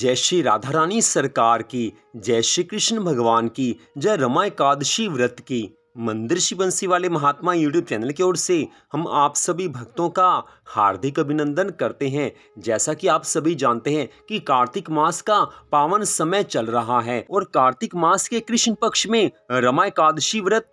जय श्री राधा रानी सरकार की, जय श्री कृष्ण भगवान की, जय रमा एकादशी व्रत की। मंदिर श्री बंसी वाले महात्मा यूट्यूब चैनल की ओर से हम आप सभी भक्तों का हार्दिक अभिनंदन करते हैं। जैसा कि आप सभी जानते हैं कि कार्तिक मास का पावन समय चल रहा है और कार्तिक मास के कृष्ण पक्ष में रमा एकादशी व्रत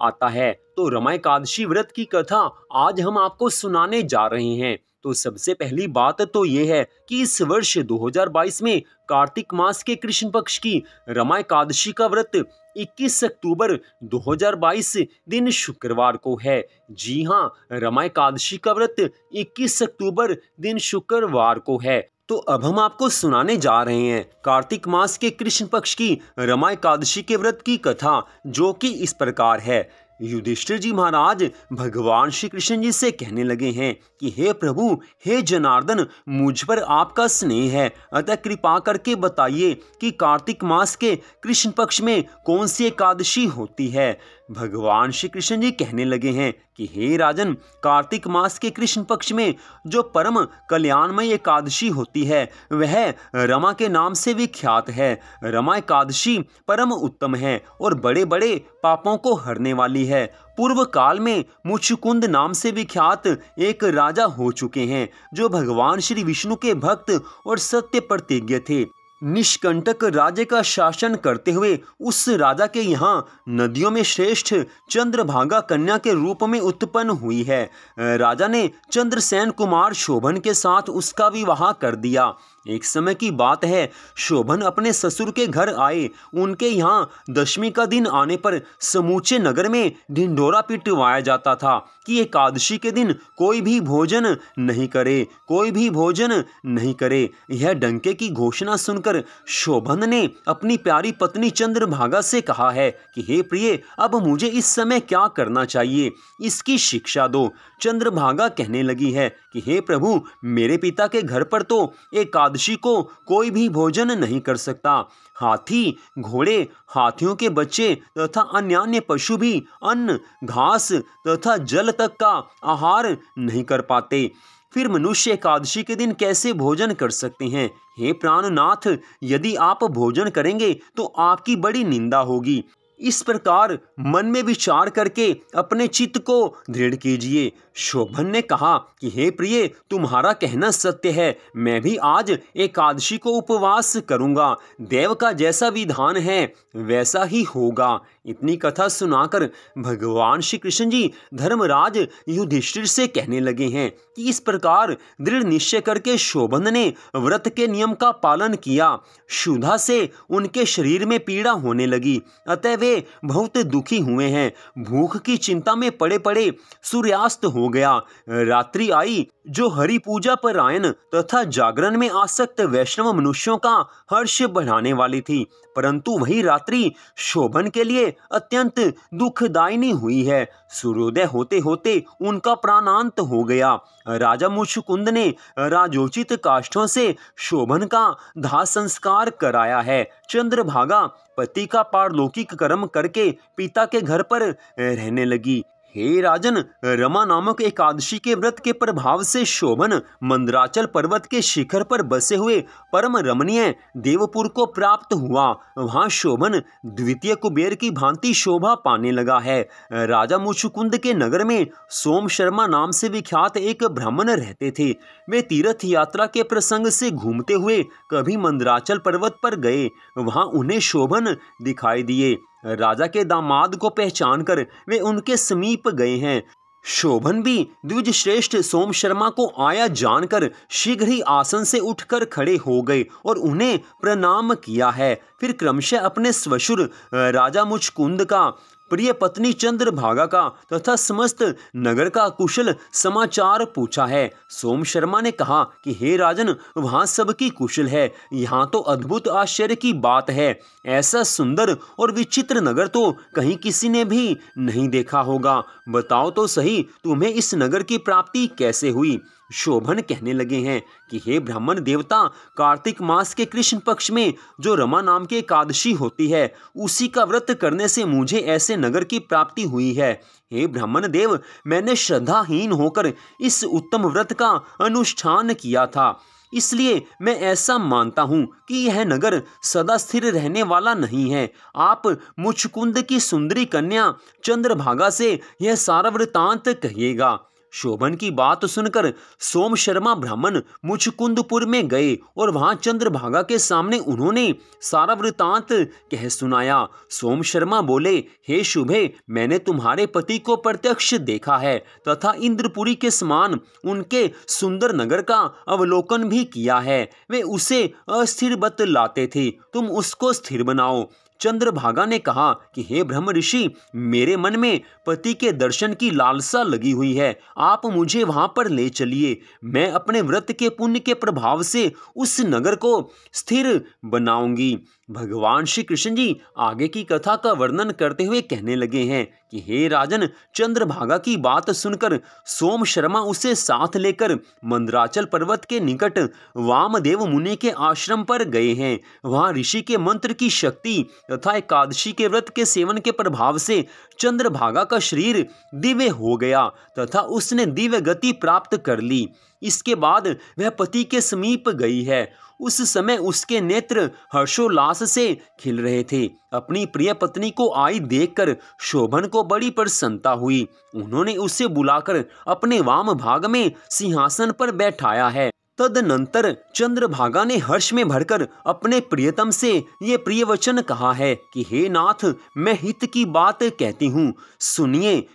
आता है। तो रमा एकादशी व्रत की कथा आज हम आपको सुनाने जा रहे हैं। तो सबसे पहली बात तो ये है कि इस वर्ष 2022 में कार्तिक मास के कृष्ण पक्ष की रमा एकादशी का व्रत 21 अक्टूबर 2022 दिन शुक्रवार को है। जी हाँ, रमा एकादशी का व्रत 21 अक्टूबर दिन शुक्रवार को है। तो अब हम आपको सुनाने जा रहे हैं कार्तिक मास के कृष्ण पक्ष की रमा एकादशी के व्रत की कथा, जो कि इस प्रकार है। युधिष्ठिर जी महाराज भगवान श्री कृष्ण जी से कहने लगे हैं कि हे प्रभु, हे जनार्दन, मुझ पर आपका स्नेह है, अतः कृपा करके बताइए कि कार्तिक मास के कृष्ण पक्ष में कौन सी एकादशी होती है। भगवान श्री कृष्ण जी कहने लगे हैं कि हे राजन, कार्तिक मास के कृष्ण पक्ष में जो परम कल्याणमय एकादशी होती है वह रमा के नाम से विख्यात है। रमा एकादशी परम उत्तम है और बड़े बड़े पापों को हरने वाली है। पूर्व काल में मुचुकुंद नाम से विख्यात एक राजा हो चुके हैं जो भगवान श्री विष्णु के भक्त और सत्य प्रतिज्ञ थे। निष्कंटक राज्य का शासन करते हुए उस राजा के यहाँ नदियों में श्रेष्ठ चंद्रभागा कन्या के रूप में उत्पन्न हुई है। राजा ने चंद्रसेन कुमार शोभन के साथ उसका विवाह कर दिया। एक समय की बात है, शोभन अपने ससुर के घर आए। उनके यहाँ दशमी का दिन आने पर समूचे नगर में ढिंढोरा पिटवाया जाता था कि एकादशी के दिन कोई भी भोजन नहीं करे, कोई भी भोजन नहीं करे। यह डंके की घोषणा सुनकर शोभन ने अपनी प्यारी पत्नी चंद्रभागा से कहा है कि हे प्रिय, अब मुझे इस समय क्या करना चाहिए, इसकी शिक्षा दो। चंद्रभागा कहने लगी है कि हे प्रभु, मेरे पिता के घर पर तो एकादशी को कोई भी भोजन नहीं कर सकता। हाथी, घोड़े, हाथियों के बच्चे तथा अन्य पशु भी अन्न, घास तथा जल तक का आहार नहीं कर पाते। फिर मनुष्य एकादशी के दिन कैसे भोजन कर सकते हैं? हे प्राणनाथ, यदि आप भोजन करेंगे तो आपकी बड़ी निंदा होगी। इस प्रकार मन में विचार करके अपने चित्त को दृढ़ कीजिए। शोभन ने कहा कि हे प्रिय, तुम्हारा कहना सत्य है, मैं भी आज एकादशी को उपवास करूंगा। देव का जैसा विधान है वैसा ही होगा। इतनी कथा सुनाकर भगवान श्री कृष्ण जी धर्मराज युधिष्ठिर से कहने लगे हैं कि इस प्रकार दृढ़ निश्चय करके शोभन ने व्रत के नियम का पालन किया। क्षुधा से उनके शरीर में पीड़ा होने लगी, अतः वे बहुत दुखी हुए हैं। भूख की चिंता में पड़े पड़े सूर्यास्त हो गया। रात्रि आई जो हरि पूजा परायण तथा जागरण में आसक्त वैष्णव मनुष्यों का हर्ष बढ़ाने वाली थी, परंतु वही रात्रि शोभन के लिए अत्यंत दुखदायिनी हुई है। सूर्योदय होते होते उनका प्राणांत हो गया। राजा मुचुकुंद ने राजोचित काष्ठों से शोभन का दाह संस्कार कराया है। चंद्रभागा पति का पारलौकिक कर्म करके पिता के घर पर रहने लगी। हे राजन, रमा नामक एकादशी के व्रत के प्रभाव से शोभन मंदराचल पर्वत के शिखर पर बसे हुए परम रमणीय देवपुर को प्राप्त हुआ। वहां शोभन द्वितीय कुबेर की भांति शोभा पाने लगा है। राजा मुचुकुंद के नगर में सोम शर्मा नाम से विख्यात एक ब्राह्मण रहते थे। वे तीर्थ यात्रा के प्रसंग से घूमते हुए कभी मंदराचल पर्वत पर गए। वहां उन्हें शोभन दिखाई दिए। राजा के दामाद को पहचान कर वे उनके समीप गए हैं। शोभन भी द्विज श्रेष्ठ सोम शर्मा को आया जानकर शीघ्र ही आसन से उठकर खड़े हो गए और उन्हें प्रणाम किया है। फिर क्रमशः अपने स्वशुर राजा मुचकुंद का, प्रिय पत्नी चंद्रभागा का तथा समस्त नगर का कुशल समाचार पूछा है। सोम शर्मा ने कहा कि हे राजन, वहाँ सबकी कुशल है। यहाँ तो अद्भुत आश्चर्य की बात है। ऐसा सुंदर और विचित्र नगर तो कहीं किसी ने भी नहीं देखा होगा। बताओ तो सही, तुम्हें इस नगर की प्राप्ति कैसे हुई? शोभन कहने लगे हैं कि हे ब्राह्मण देवता, कार्तिक मास के कृष्ण पक्ष में जो रमा नाम की एकादशी होती है, उसी का व्रत करने से मुझे ऐसे नगर की प्राप्ति हुई है। हे ब्राह्मण देव, मैंने श्रद्धाहीन होकर इस उत्तम व्रत का अनुष्ठान किया था। इसलिए मैं ऐसा मानता हूँ कि यह नगर सदा स्थिर रहने वाला नहीं है। आप मुचकुंद की सुंदरी कन्या चंद्रभागा से यह सारा वृतांत कहिएगा। शोभन की बात सुनकर सोम शर्मा ब्राह्मण मुचकुंदपुर में गए और वहां चंद्रभागा के सामने उन्होंने सारा वृतांत कह सुनाया। सोम शर्मा बोले, हे शुभे, मैंने तुम्हारे पति को प्रत्यक्ष देखा है तथा इंद्रपुरी के समान उनके सुंदर नगर का अवलोकन भी किया है। वे उसे अस्थिर बतलाते थे, तुम उसको स्थिर बनाओ। चंद्रभागा ने कहा कि हे ब्रह्म ऋषि, मेरे मन में पति के दर्शन की लालसा लगी हुई है, आप मुझे वहां पर ले चलिए। मैं अपने व्रत के पुण्य के प्रभाव से उस नगर को स्थिर बनाऊंगी। भगवान श्री कृष्ण जी आगे की कथा का वर्णन करते हुए कहने लगे हैं कि हे राजन, चंद्रभागा की बात सुनकर सोम शर्मा उसे साथ लेकर मंदराचल पर्वत के निकट वामदेव मुनि के आश्रम पर गए हैं। वहां ऋषि के मंत्र की शक्ति तथा एकादशी के व्रत के सेवन के प्रभाव से चंद्रभागा का शरीर दिव्य हो गया तथा उसने दिव्य गति प्राप्त कर ली। इसके बाद वह पति के समीप गई है। उस समय उसके नेत्र हर्षोल्लास से खिल रहे थे। अपनी प्रिय पत्नी को आई देखकर शोभन को बड़ी प्रसन्नता हुई। उन्होंने उसे बुलाकर अपने वाम भाग में सिंहासन पर बैठाया है। तदनंतर चंद्रभागा ने हर्ष में भरकर अपने प्रियतम से ये प्रिय वचन कहा है कि हे नाथ, मैं हित की बात कहती हूँ, सुनिए।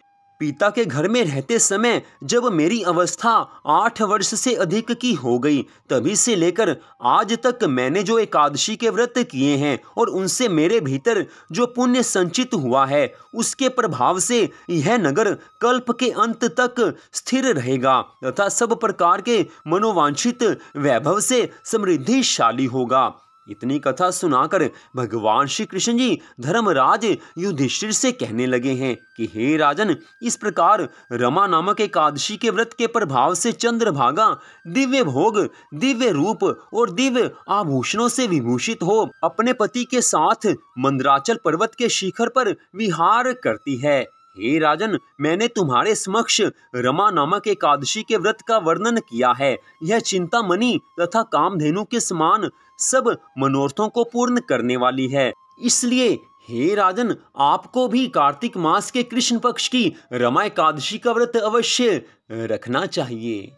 पिता के घर में रहते समय जब मेरी अवस्था 8 वर्ष से अधिक की हो गई, तभी से लेकर आज तक मैंने जो एकादशी के व्रत किए हैं और उनसे मेरे भीतर जो पुण्य संचित हुआ है, उसके प्रभाव से यह नगर कल्प के अंत तक स्थिर रहेगा तथा सब प्रकार के मनोवांछित वैभव से समृद्धिशाली होगा। इतनी कथा सुनाकर भगवान श्री कृष्ण जी धर्मराज युधिष्ठिर से कहने लगे हैं कि हे राजन, इस प्रकार रमा नामक एकादशी के व्रत के प्रभाव से चंद्रभागा दिव्य भोग, दिव्य रूप और दिव्य आभूषणों से विभूषित हो अपने पति के साथ मंदराचल पर्वत के शिखर पर विहार करती है। हे राजन, मैंने तुम्हारे समक्ष रमा नामक एकादशी के व्रत का वर्णन किया है। यह चिंतामणि तथा कामधेनु के समान सब मनोरथों को पूर्ण करने वाली है। इसलिए हे राजन, आपको भी कार्तिक मास के कृष्ण पक्ष की रमा एकादशी का व्रत अवश्य रखना चाहिए।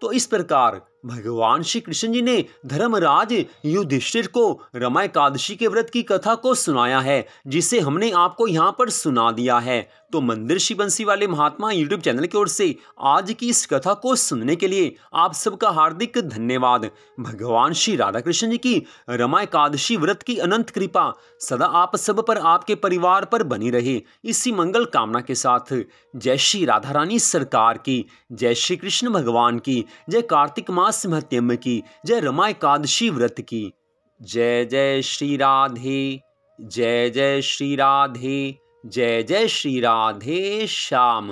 तो इस प्रकार भगवान श्री कृष्ण जी ने धर्मराज युधिष्ठिर को रमा एकादशी के व्रत की कथा को सुनाया है, जिसे हमने आपको यहाँ पर सुना दिया है। तो मंदिर श्री बंसी वाले महात्मा यूट्यूब चैनल की ओर से आज की इस कथा को सुनने के लिए आप सबका हार्दिक धन्यवाद। भगवान श्री राधा कृष्ण जी की रमा एकादशी व्रत की अनंत कृपा सदा आप सब पर, आपके परिवार पर बनी रहे, इसी मंगल कामना के साथ जय श्री राधा रानी सरकार की, जय श्री कृष्ण भगवान की, जय कार्तिक मास महत्यम की, जय रमा एकादशी व्रत की। जय जय श्री राधे, जय जय श्री राधे, जय जय श्री राधे श्याम।